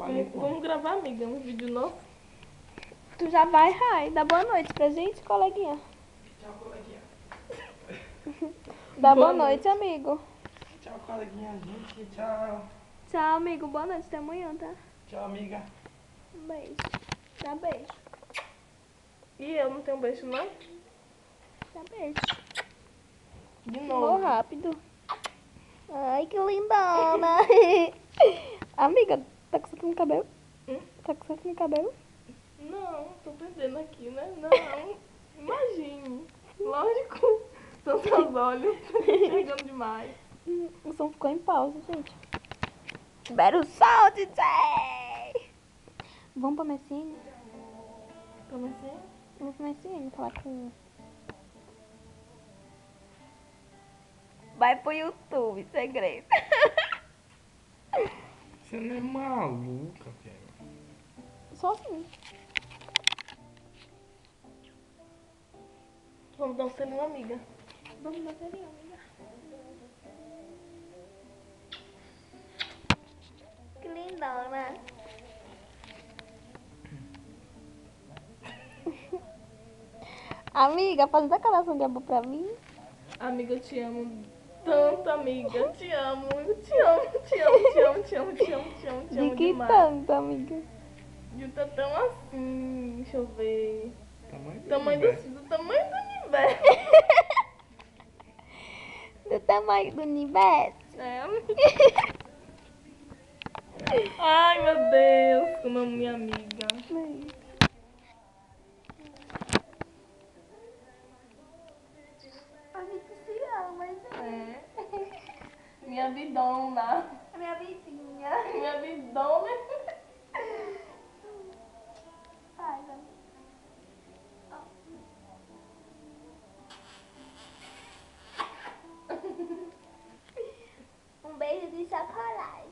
Vamos gravar, amiga, um vídeo novo. Tu já vai, Rai. Dá boa noite pra gente, coleguinha. Tchau, coleguinha. Dá boa noite, amigo. Tchau, coleguinha, gente. Tchau. Tchau, amigo. Boa noite. Até amanhã, tá? Tchau, amiga. Um beijo. Dá beijo. E eu não tenho beijo, não? Dá beijo. De Vou novo. rápido. Ai, que lindona. Amiga, tá com isso no cabelo? Tá com isso no cabelo? Não, tô perdendo aqui, né? Não, imagine. Lógico, são seus olhos chegando demais. O som ficou em pausa, gente. Libera o som, DJ! Vamos pra Messine? Comecei? Vamos pra Messine falar com... Vai pro YouTube, segredo. Você não é maluca, velho. Só assim. Vamos dar um selinho, amiga. Vamos dar selinho, amiga. Que lindona. Amiga, faz declaração de amor pra mim. Amiga, eu te amo tanto, amiga. Eu te amo, eu te amo, te amo, te amo, te amo, te amo, te amo, te De amo que demais. tanto, amiga? De um tão assim, deixa eu ver. Tamanho Do tamanho do universo. Do tamanho do universo. É, amiga. Ai, meu Deus, como amo minha amiga. A gente se ama, É. Minha vidona. A minha vizinha. Minha vidona. Faz, amiga. Um beijo de chocolate.